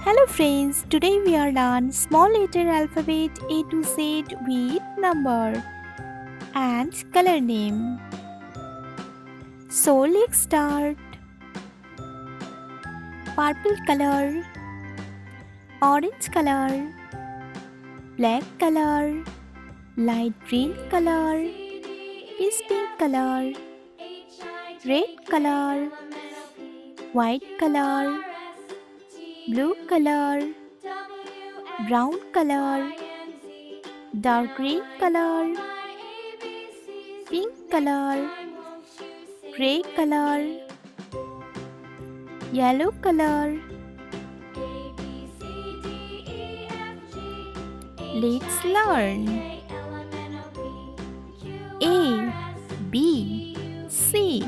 Hello friends, today we are learn small letter alphabet A to Z with number and color name. So let's start. Purple color, orange color, black color, light green color, peach pink color, red color, white color, blue color, brown color, dark green color, pink color, gray color, yellow color. Let's learn. A, B, C,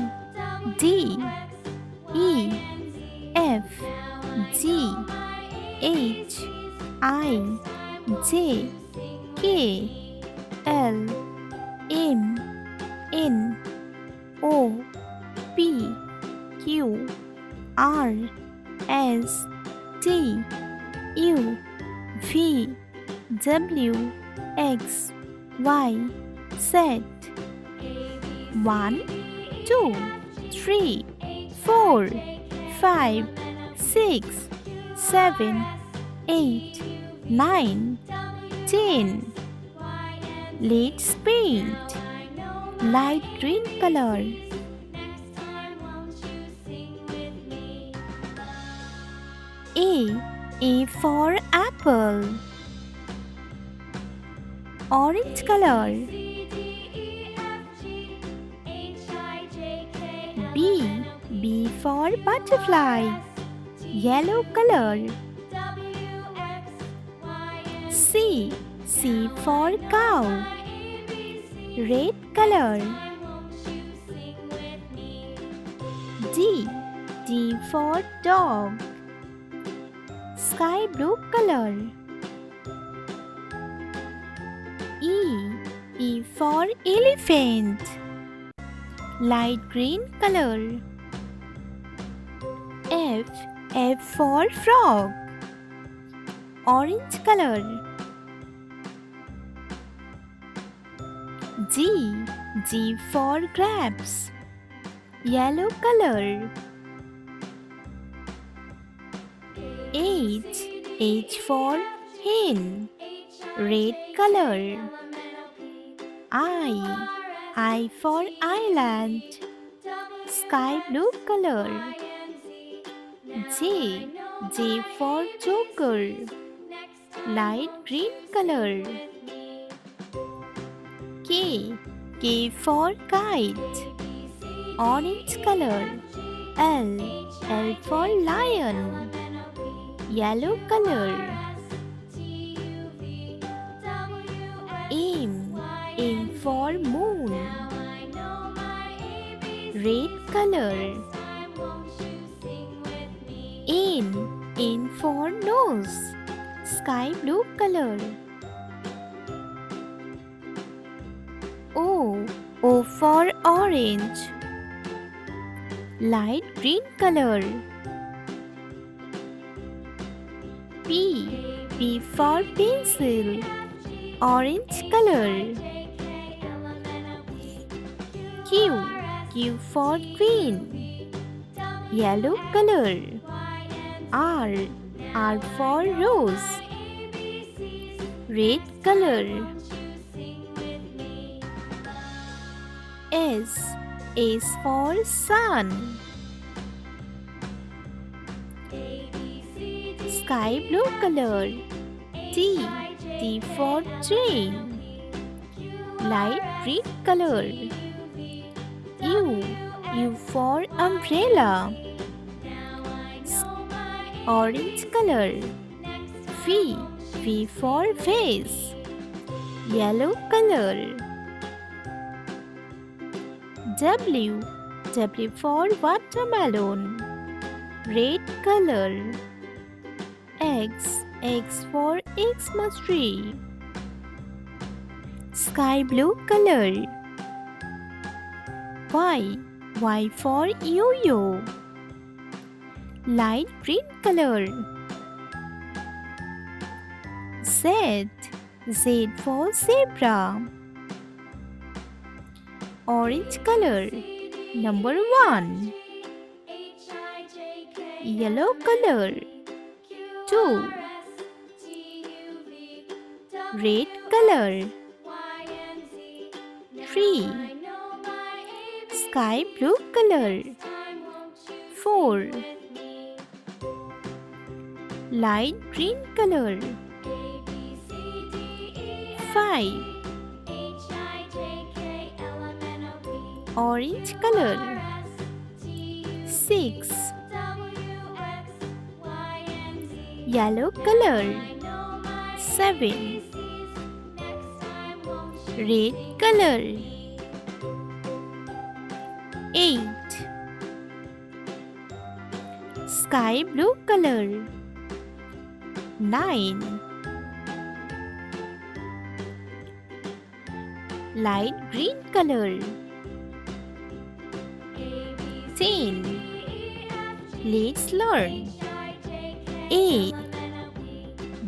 D, E, F, G, H, I, J, K, L, M, N, O, P, Q, R, S, T, U, V, W, X, Y, Z. 1, 2, 3, 4, 5, 6, 7, 8, 9, 10. Let's paint. Light green color. A for apple. Orange color. B for butterfly. Yellow color. C for cow. Red color. D for dog. Sky blue color. E for elephant. Light green color. F for frog. Orange color. G for grapes. Yellow color. H for hen. Red color. I for island. Sky blue color. J for joker. Light green color. K for kite. Orange color. L for lion. Yellow color. M for moon. Red color. N for nose. Sky blue color. O for orange. Light green color. P for pencil. Orange color. Q for queen. Yellow color. R for rose. Red color. S for sun. Sky blue color. T for train. Light green color. U for umbrella. Orange color. V for vase. Yellow color. W for watermelon. Red color. X for Xmas tree. Sky blue color. Y for yo-yo. Light green color. Z. Z for zebra. Orange color. Number 1. Yellow color. 2. Red color. 3. Sky blue color. 4. Light green color. 5. Orange color. 6. Yellow color. 7. Red color. 8. Sky blue color. 9. Light green color. 10. Let's learn. A,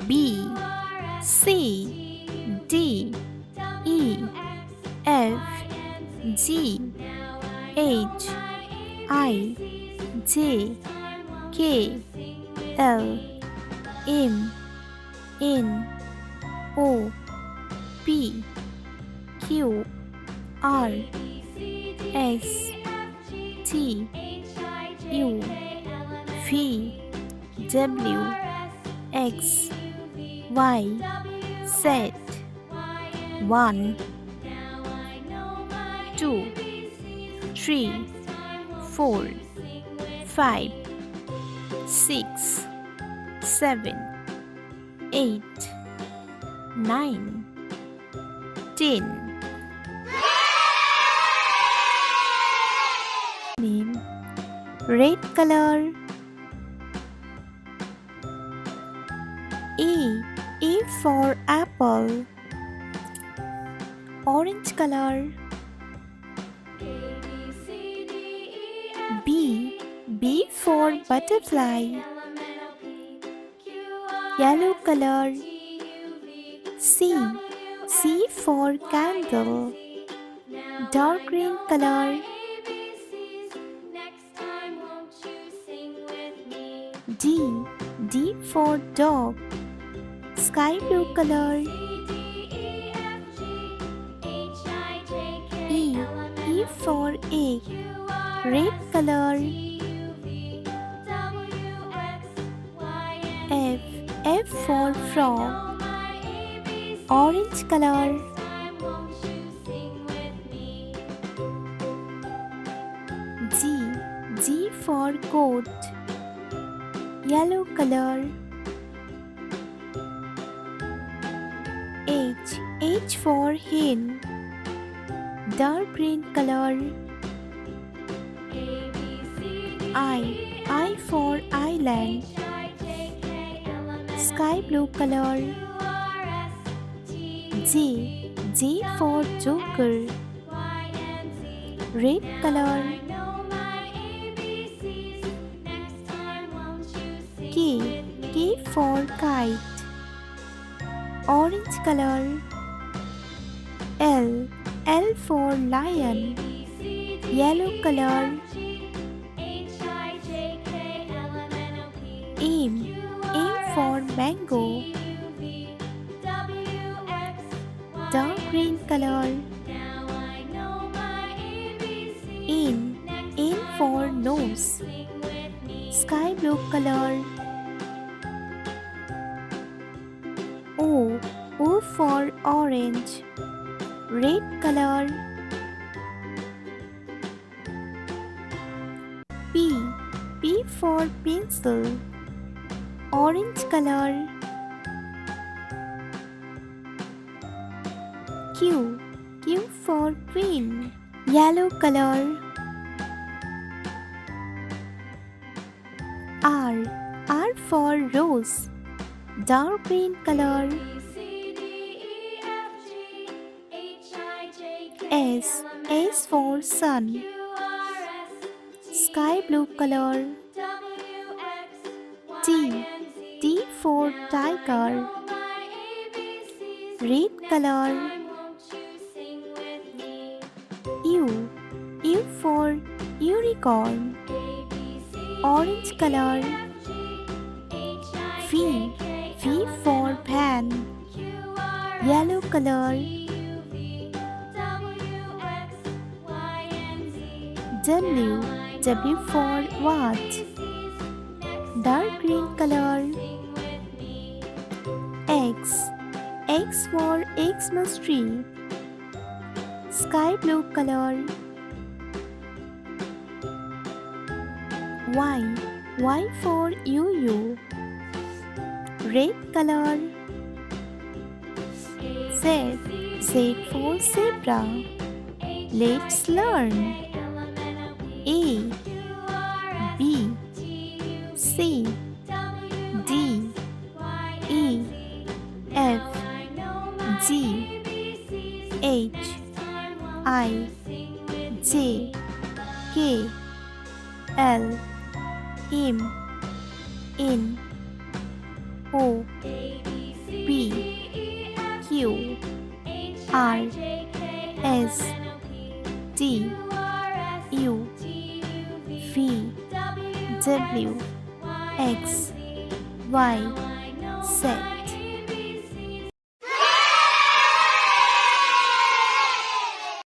B, C, D, E, F, G, H, I, J, K, L, M, N, O, P, Q, R, S, T, U, V, W, X, Y, Z. 1, 2, 3, 4, 5, 6, 7, 8, 9, 10. Name. Red color. A for apple. Orange color. B for butterfly. Yellow color. C for candle. Dark green color. D for dog. Sky blue color. E for egg. Red color. F for frog. Orange color. G for goat. Yellow color. H for hen. Dark green color. I for island. Sky blue color. J for joker. Red color. K for kite. Orange color. L for lion. Yellow color. M for mango. Dark green color. N for nose. Sky blue color. O for orange. Red color. P for pencil. Orange color. Q for queen. Yellow color. R for rose. Dark green color. S for sun. Sky blue color. T for tiger. Red color. U. U for unicorn. Orange color. V. V for van. Yellow color. W. W for watch. Dark green color. X. X for Xmas tree. Sky blue color. Y. Y for UU. Red color. Z. Z for zebra. Let's learn. A. B. C. D. E. F. G. H. I. J. K. L. M. N. O. P. Q. R. S. T. U. V. W. X. Y. Z.